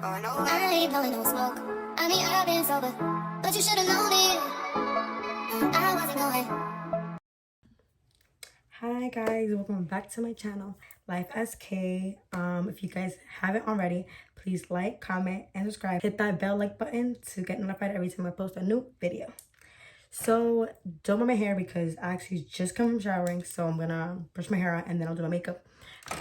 Oh no, I ain't blowing no smoke. I mean, I've been sober, but you should've known it. I wasn't going. Hi guys, welcome back to my channel, Life as K. If you guys haven't already, please like, comment, and subscribe. Hit that bell like button to get notified every time I post a new video. So don't mind my hair because I actually just come from showering, so I'm gonna brush my hair out and then I'll do my makeup.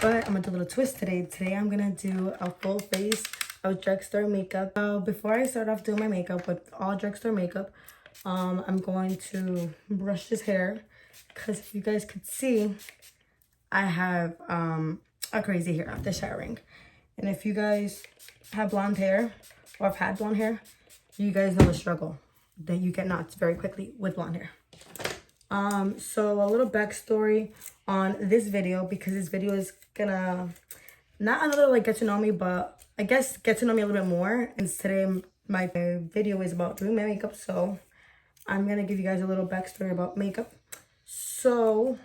But I'm gonna do a little twist today. Today I'm gonna do a full face of drugstore makeup. Before I start off doing my makeup with all drugstore makeup, I'm going to brush this hair because if you guys could see, I have a crazy hair after showering. And if you guys have blonde hair or have had blonde hair, you guys know the struggle that you get knots very quickly with blonde hair. So a little backstory on this video, because this video is gonna not another like get to know me, but I guess get to know me a little bit more. And today my video is about doing my makeup, so I'm gonna give you guys a little backstory about makeup. So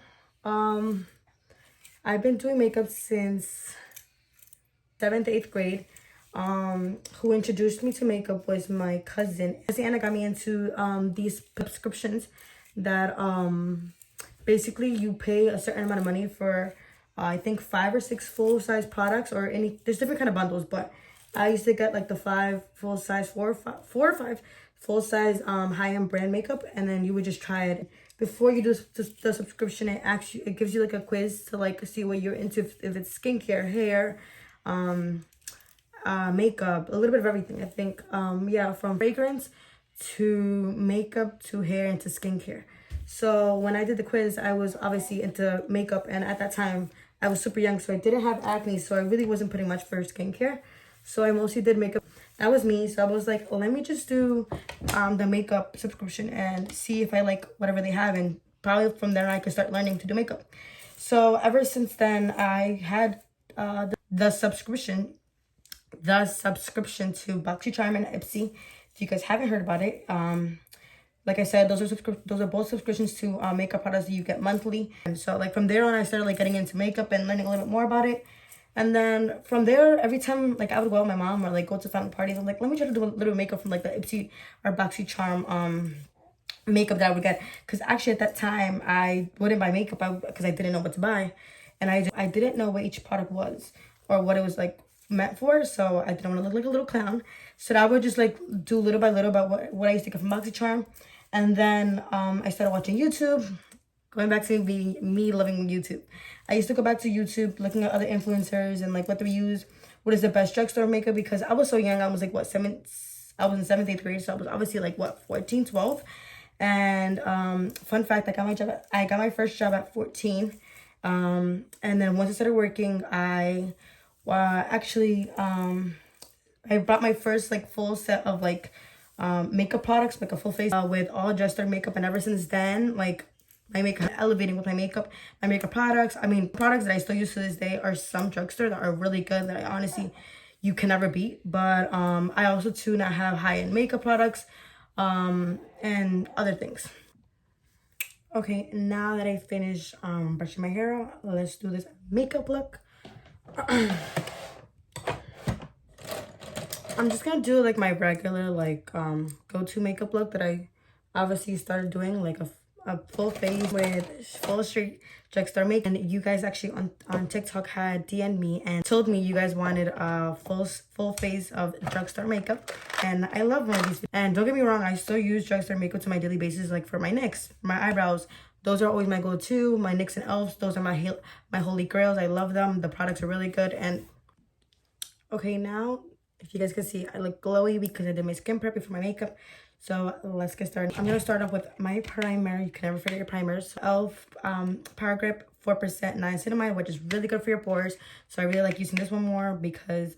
I've been doing makeup since 7th, 8th grade. Who introduced me to makeup was my cousin. Anna got me into these subscriptions that basically you pay a certain amount of money for I think 5 or 6 full-size products, or there's different kind of bundles, but I used to get like the 5 full-size, 4 or 5 full-size high-end brand makeup, and then you would just try it. Before you do the subscription, it gives you like a quiz to like see what you're into, if it's skincare, hair, makeup, a little bit of everything. I think yeah, from fragrance to makeup to hair and to skincare. So when I did the quiz, I was obviously into makeup, and at that time I was super young, so I didn't have acne, so I really wasn't putting much for skincare. So I mostly did makeup. That was me. So I was like, let me just do the makeup subscription and see if I like whatever they have, and probably from there I could start learning to do makeup. So ever since then, I had the subscription to BoxyCharm and Ipsy. If you guys haven't heard about it, like I said, those are both subscriptions to makeup products that you get monthly. And so like from there on, I started like getting into makeup and learning a little bit more about it. And then from there, every time like I would go out with my mom or like go to family parties, I'm like, let me try to do a little makeup from like the Ipsy or BoxyCharm makeup that I would get. Because actually at that time I wouldn't buy makeup because I didn't know what to buy, and I didn't know what each product was or what it was like meant for, so I didn't want to look like a little clown. So I would just like do little by little about what I used to get from BoxyCharm. And then I started watching YouTube. Going back to me loving YouTube, I used to go back to YouTube looking at other influencers and like what they use, what is the best drugstore makeup, because I was so young. I was like what, I was in 7th, 8th grade, so I was obviously like what, 14, 12. And fun fact, I got my first job at 14. And then once I started working, I bought my first like full set of like makeup products, like a full face with all drugstore makeup. And ever since then, like my makeup elevating with my makeup products. I mean, products that I still use to this day are some drugstore that are really good that I honestly you can never beat. But I also too now have high-end makeup products and other things. Okay, now that I finished brushing my hair out, let's do this makeup look. I'm just gonna do like my regular like go-to makeup look that I obviously started doing, like a full face with full straight drugstore makeup. And you guys actually on TikTok had DM'd me and told me you guys wanted a full face of drugstore makeup, and I love one of these. And don't get me wrong, I still use drugstore makeup to my daily basis, like for my NYX, my eyebrows. Those are always my go-to. My NYX and Elves, those are my holy grails. I love them. The products are really good. And okay, now if you guys can see, I look glowy because I did my skin prep before my makeup. So let's get started. I'm gonna start off with my primer. You can never forget your primers. Elf Power Grip 4% niacinamide, which is really good for your pores. So I really like using this one more because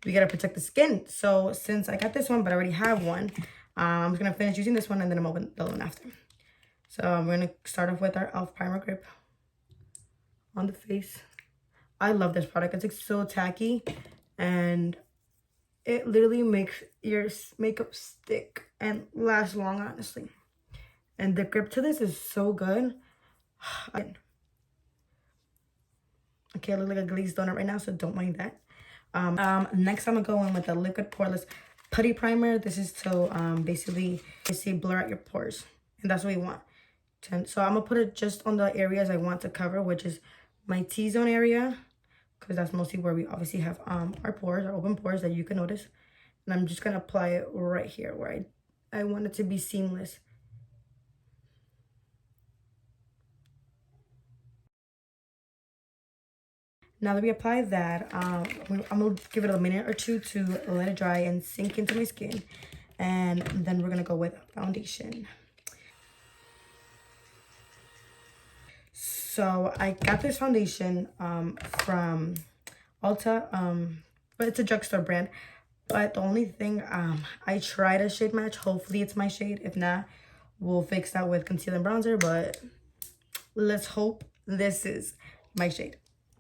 we gotta protect the skin. So since I got this one, but I already have one, I'm just gonna finish using this one and then I'm open the other one after. So I'm gonna start off with our Elf Primer Grip on the face. I love this product. It's like so tacky, and it literally makes your makeup stick and last long, honestly. And the grip to this is so good. Okay, I look like a glazed donut right now, so don't mind that. Next I'm gonna go in with the liquid poreless putty primer. This is to basically blur out your pores, and that's what we want. So I'm gonna put it just on the areas I want to cover, which is my T-zone area, because that's mostly where we obviously have our pores, our open pores that you can notice. And I'm just gonna apply it right here where I want it to be seamless. Now that we apply that, I'm gonna give it a minute or two to let it dry and sink into my skin. And then we're gonna go with foundation. So I got this foundation from Ulta, but it's a drugstore brand. But the only thing, I tried a shade match. Hopefully it's my shade. If not, we'll fix that with concealer and bronzer. But let's hope this is my shade.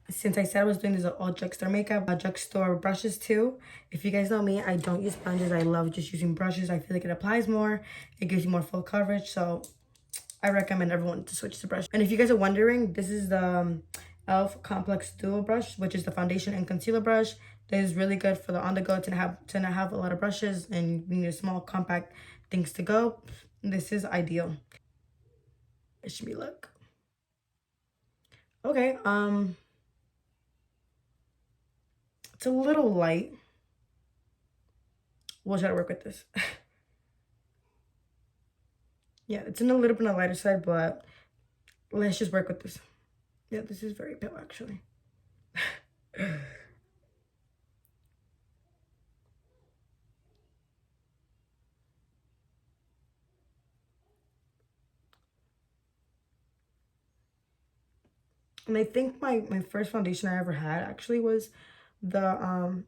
Since I said I was doing this all drugstore makeup, drugstore brushes too. If you guys know me, I don't use sponges. I love just using brushes. I feel like it applies more. It gives you more full coverage. So I recommend everyone to switch to brush. And if you guys are wondering, this is the e.l.f. Complex Duo Brush, which is the foundation and concealer brush. This is really good for the on-the-go to not have a lot of brushes and you need small, compact things to go. This is ideal. Wish me luck. Okay, it's a little light. We'll try to work with this. Yeah, it's in a little bit on the lighter side, but let's just work with this. Yeah, this is very pale actually. And I think my first foundation I ever had actually was the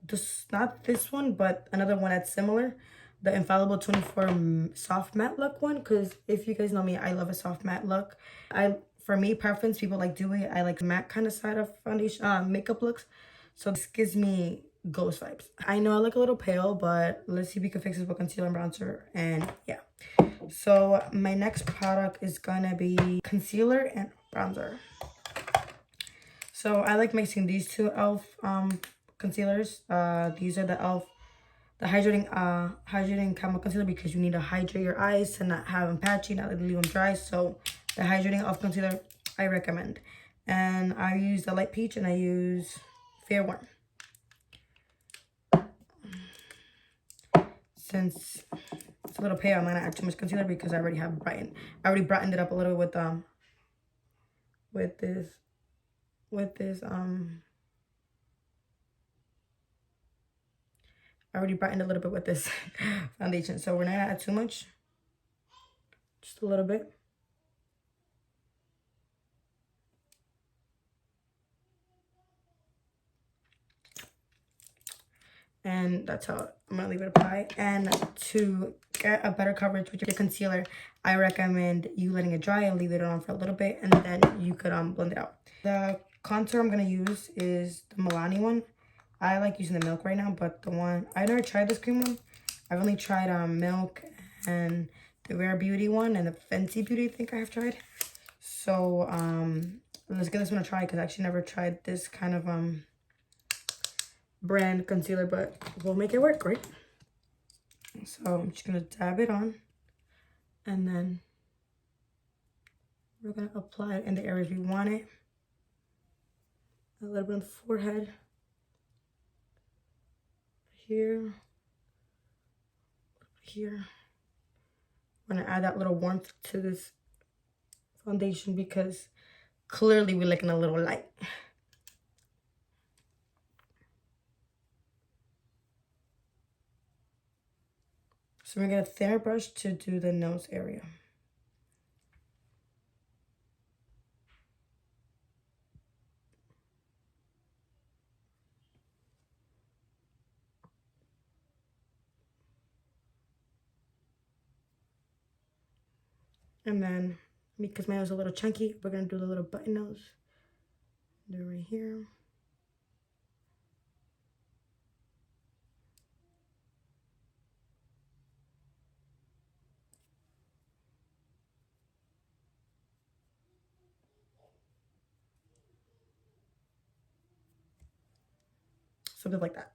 this, not this one, but another one that's similar, the Infallible 24 soft matte look one. Because if you guys know me, I love a soft matte look. For me, preference, people like dewy. I like matte kind of side of foundation makeup looks. So this gives me ghost vibes. I know I look a little pale, but let's see if we can fix this with concealer and bronzer. And yeah, so my next product is gonna be concealer and bronzer. So I like mixing these two e.l.f. Concealers. These are the e.l.f. the hydrating caramel concealer, because you need to hydrate your eyes to not have them patchy, not leave them dry. So the hydrating e.l.f. concealer I recommend. And I use the light peach and I use fair one. Since it's a little pale, I'm not gonna add too much concealer because I already have brightened. I already brightened it up a little with this I already brightened a little bit with this foundation. So we're not gonna add too much. Just a little bit. And that's how I'm gonna leave it apply. And to get a better coverage with your concealer, I recommend you letting it dry and leave it on for a little bit, and then you could blend it out. The contour I'm gonna use is the Milani one. I like using the Milk right now, but the one I never tried this cream one. I've only tried Milk and the Rare Beauty one and the Fenty Beauty, I think I have tried. So let's give this one a try, because I actually never tried this kind of brand concealer, but we'll make it work, right? So I'm just gonna dab it on, and then we're gonna apply it in the areas we want it. A little bit on the forehead, here, here. I'm gonna add that little warmth to this foundation because clearly we're looking a little light. So we're gonna get a thinner brush to do the nose area. And then, because my nose is a little chunky, we're gonna do the little button nose. Do it right here. something like that.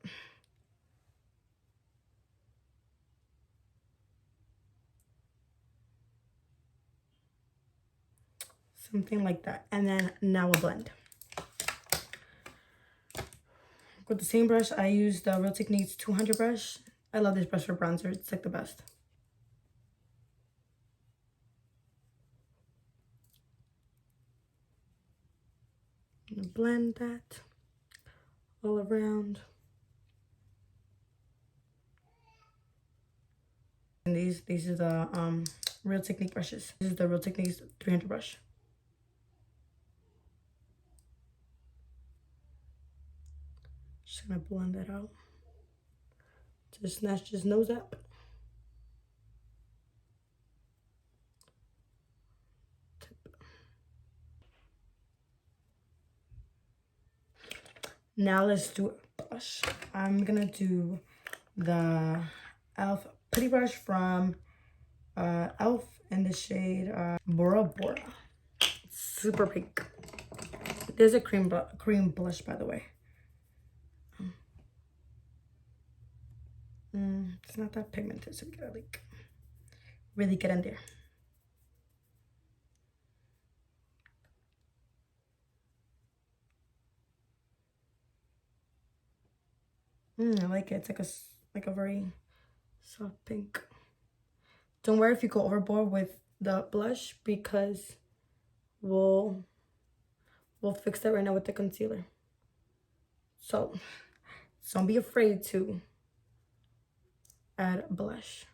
Something like that. And then now we'll blend. With the same brush, I use the Real Techniques 200 brush. I love this brush for bronzer. It's like the best. I'm gonna blend that all around. And these are the Real Technique brushes. This is the Real Techniques 300 brush. Just gonna blend that out. Just snatch his nose up. Now let's do a blush. I'm gonna do the e.l.f. Pretty Brush from e.l.f. in the shade Bora Bora. It's super pink. There's a cream blush, by the way. It's not that pigmented, so we gotta like really get in there. I like it. It's like a very soft pink. Don't worry if you go overboard with the blush, because we'll fix that right now with the concealer. So don't be afraid to add blush.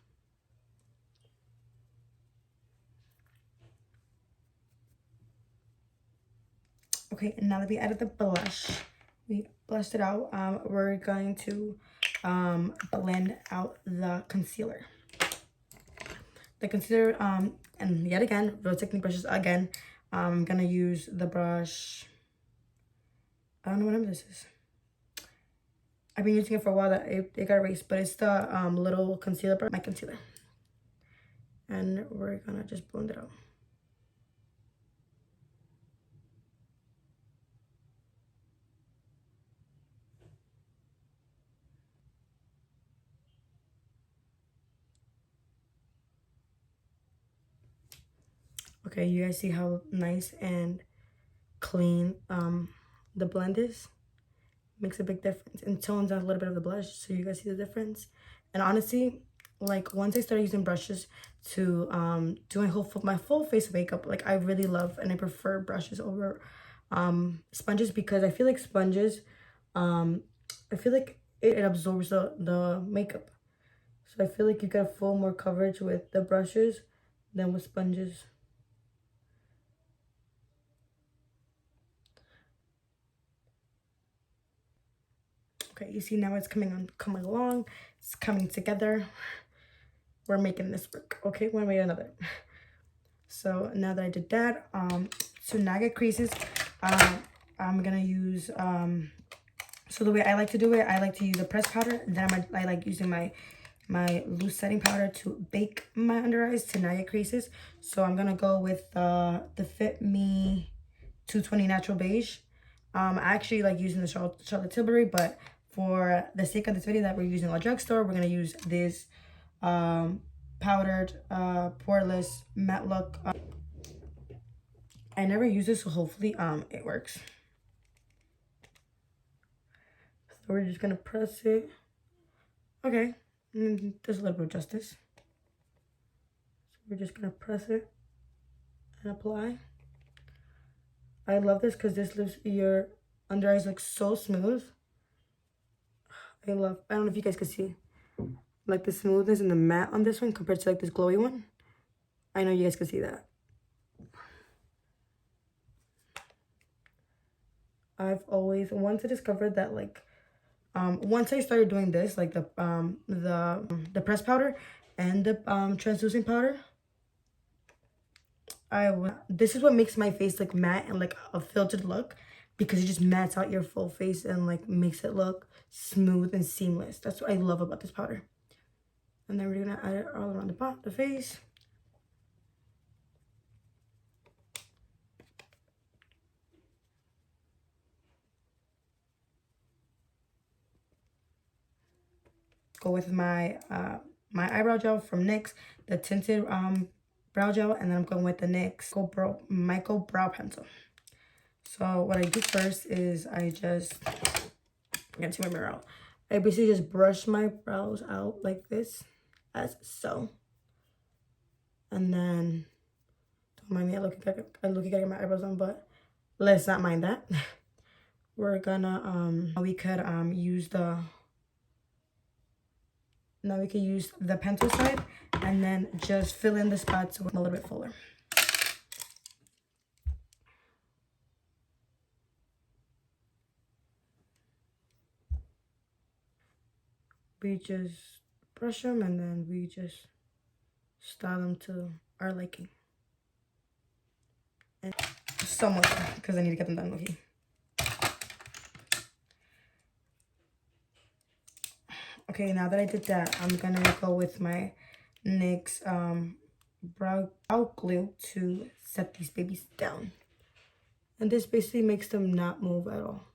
Okay, and now that we added the blush, we blushed it out, we're going to blend out the concealer. The concealer, and yet again, Real Technique brushes again. I'm gonna use the brush, I don't know what number this is. I've been using it for a while, that it got erased, but it's the little concealer brush, my concealer. And we're gonna just blend it out. Okay, you guys see how nice and clean the blend is? Makes a big difference and tones down a little bit of the blush, so you guys see the difference. And honestly, like once I started using brushes to do my full face makeup, like I really love and I prefer brushes over sponges, because I feel like sponges, I feel like it absorbs the makeup. So I feel like you get full more coverage with the brushes than with sponges. Okay, you see now it's coming along. It's coming together. We're making this work, okay? One way or another. So now that I did that, to not get creases, I'm gonna use, so the way I like to do it, I like to use a pressed powder. Then I like using my loose setting powder to bake my under eyes to not get creases. So I'm gonna go with the Fit Me 220 Natural Beige. I actually like using the Charlotte Tilbury, but for the sake of this video that we're using a Drugstore, we're gonna use this powdered poreless matte look. I never use this, so hopefully it works. So we're just gonna press it. Okay, there's a little bit of justice. So we're just gonna press it and apply. I love this because this leaves your under eyes look so smooth. I don't know if you guys can see like the smoothness and the matte on this one compared to like this glowy one. I know you guys can see that. Once I discovered that, like, once I started doing this, like the pressed powder and the translucent powder, this is what makes my face look matte and like a filtered look, because it just mattes out your full face and like makes it look smooth and seamless. That's what I love about this powder. And then we're gonna add it all around the face. go with my my eyebrow gel from NYX, the tinted brow gel, and then I'm going with the NYX Micro Brow Pencil. So what I do first is I just, I'm gonna take my mirror out. I basically just brush my brows out like this, as so. And then, don't mind me, I look like I get my eyebrows on, but let's not mind that. We're gonna, we could use the, now we can use the pencil side and then just fill in the spots with a little bit fuller. We just brush them and then we just style them to our liking. And so much because I need to get them done, okay? Okay, now that I did that, I'm gonna go with my NYX brow glue to set these babies down. And this basically makes them not move at all.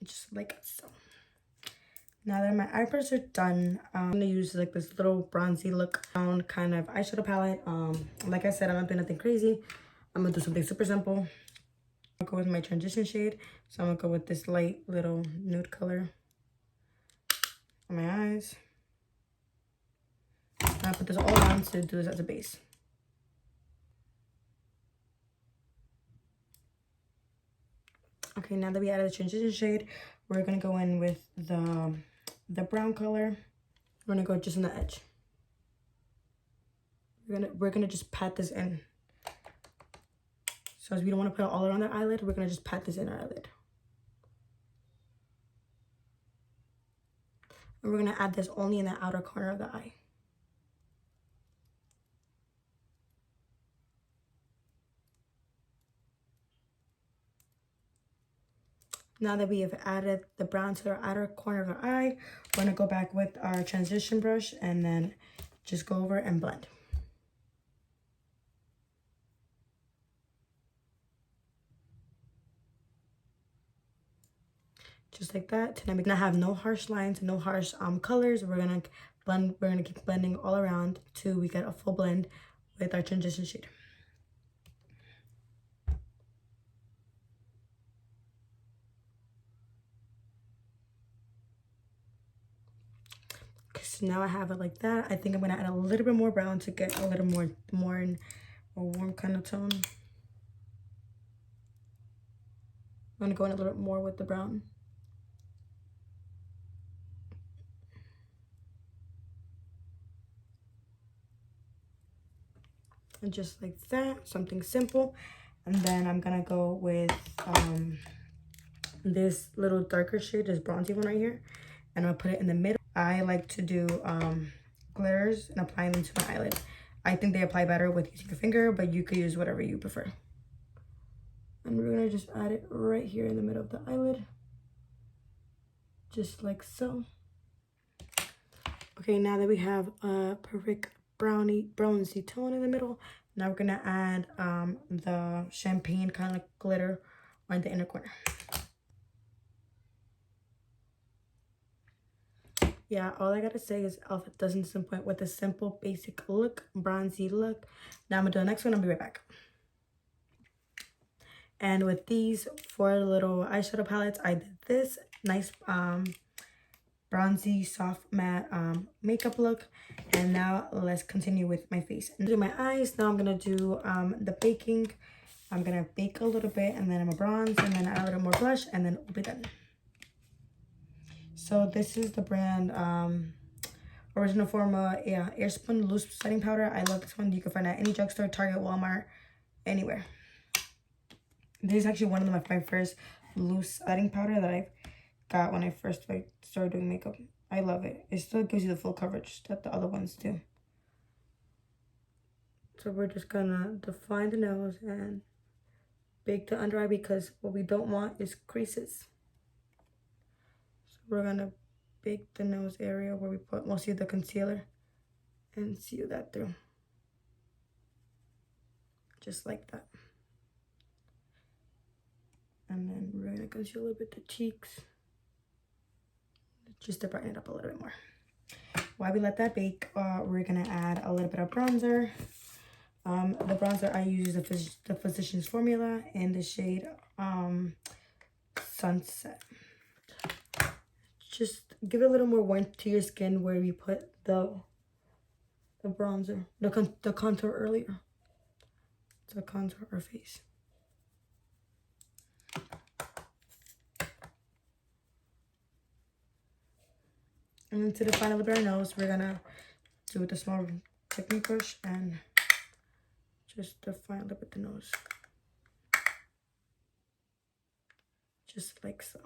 Just like so. Now that my eyebrows are done, I'm gonna use like this little bronzy look kind of eyeshadow palette. Like I said, I'm not doing nothing crazy. I'm gonna do something super simple. I'll go with my transition shade. So I'm gonna go with this light little nude color on my eyes. I put this all on to do this as a base. Okay, now that we added the transition shade, we're gonna go in with the brown color. We're gonna go just in the edge. We're gonna just pat this in. So as we don't want to put it all around the eyelid, we're gonna just pat this in our eyelid. And we're gonna add this only in the outer corner of the eye. Now that we have added the brown to our outer corner of our eye, we're gonna go back with our transition brush and then just go over and blend. Just like that. Tonight we're gonna have no harsh lines, no harsh colors. We're gonna blend, we're gonna keep blending all around till we get a full blend with our transition shade. So now I have it like that. I think I'm gonna add a little bit more brown to get a little more in a warm kind of tone. I'm gonna go in a little bit more with the brown. And just like that, something simple. And then I'm gonna go with this little darker shade, this bronzy one right here. And I'll put it in the middle. I like to do glitters and apply them to my eyelid. I think they apply better with using your finger, but you could use whatever you prefer. And we're gonna just add it right here in the middle of the eyelid. Just like so. Okay, now that we have a perfect bronzy tone in the middle, now we're gonna add the champagne kind of glitter on the inner corner. Yeah, all I gotta say is Elf doesn't disappoint with a simple, basic look, bronzy look. Now I'm gonna do the next one. I'll be right back. And with these 4 little eyeshadow palettes, I did this nice bronzy, soft, matte makeup look. And now let's continue with my face. And do my eyes. Now I'm gonna do the baking. I'm gonna bake a little bit, and then I'm gonna bronze, and then add a little more blush, and then we'll be done. So this is the brand Original Forma Airspun Loose Setting Powder. I love this one. You can find it at any drugstore, Target, Walmart, anywhere. This is actually one of my first loose setting powder that I got when I first started doing makeup. I love it. It still gives you the full coverage that the other ones do. So we're just gonna define the nose and bake the under eye because what we don't want is creases. We're gonna bake the nose area where we put mostly the concealer and seal that through. Just like that. And then we're gonna conceal a little bit the cheeks, just to brighten it up a little bit more. While we let that bake, we're gonna add a little bit of bronzer. The bronzer I use is the Physicians Formula in the shade Sunset. Just give it a little more warmth to your skin where we put the bronzer, the contour earlier, to contour our face. And then to define a little bit our nose, we're gonna do with the small technique brush and just define a little bit the nose. Just like so.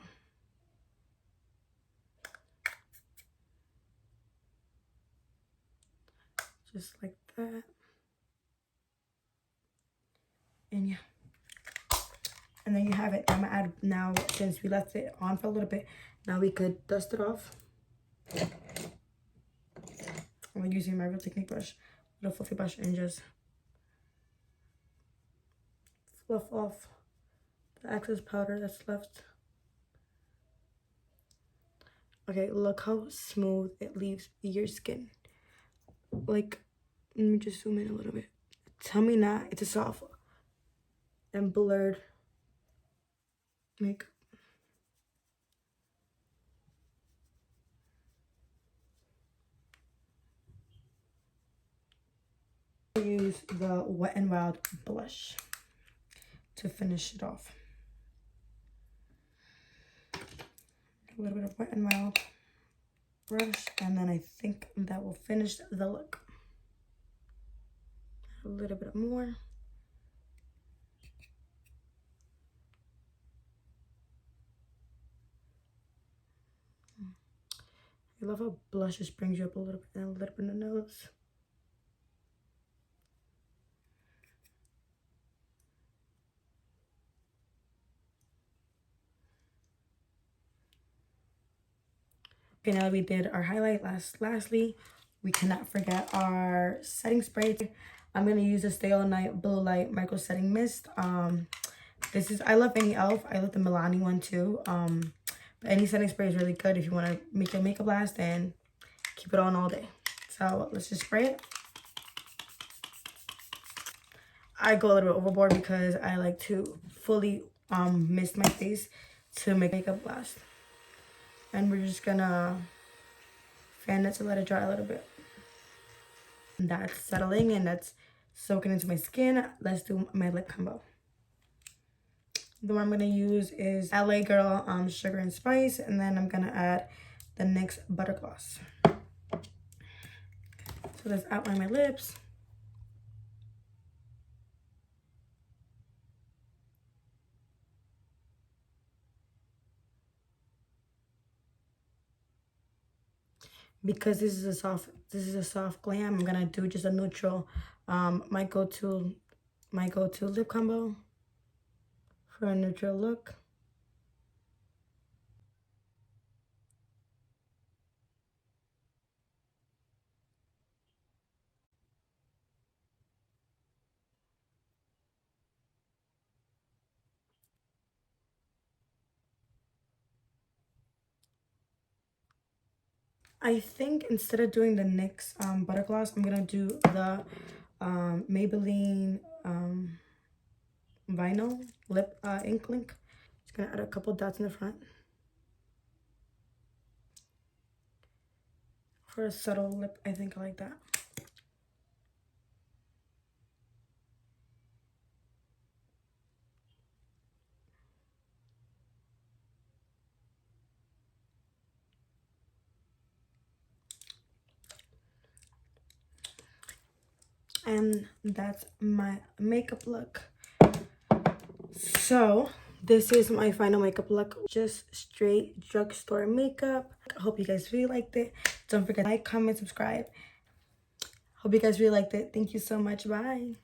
Just like that. And yeah. And then you have it. I'm gonna add now, since we left it on for a little bit, now we could dust it off. I'm using my Real Technique brush, little fluffy brush, and just fluff off the excess powder that's left. Okay, look how smooth it leaves your skin. Like, let me just zoom in a little bit. Tell me not, it's a soft and blurred makeup. Use the Wet n Wild blush to finish it off. A little bit of Wet n Wild brush, and then I think that will finish the look. A little bit more. I love how blush just brings you up a little bit, and a little bit in the nose. Okay, now that we did our highlight, lastly, we cannot forget our setting spray. I'm gonna use the Stay All Night Blue Light Micro Setting Mist. This is, I love any e.l.f. I love the Milani one too. But any setting spray is really good if you want to make your makeup last and keep it on all day. So let's just spray it. I go a little bit overboard because I like to fully mist my face to make makeup last. And we're just gonna fan it to let it dry a little bit. And that's settling and that's soaking into my skin. Let's do my lip combo. The one I'm gonna use is LA Girl Sugar and Spice, and then I'm gonna add the NYX Butter Gloss. So let's outline my lips. Because this is a soft glam, I'm gonna do just a neutral, my go-to lip combo for a neutral look. I think instead of doing the NYX Butter Gloss, I'm gonna do the Maybelline Vinyl Lip Ink Link. Just gonna add a couple dots in the front for a subtle lip. I think I like that. And that's my makeup look. So this is my final makeup look, just straight drugstore makeup. I hope you guys really liked it. Don't forget to like, comment, subscribe. Hope you guys really liked it. Thank you so much. Bye.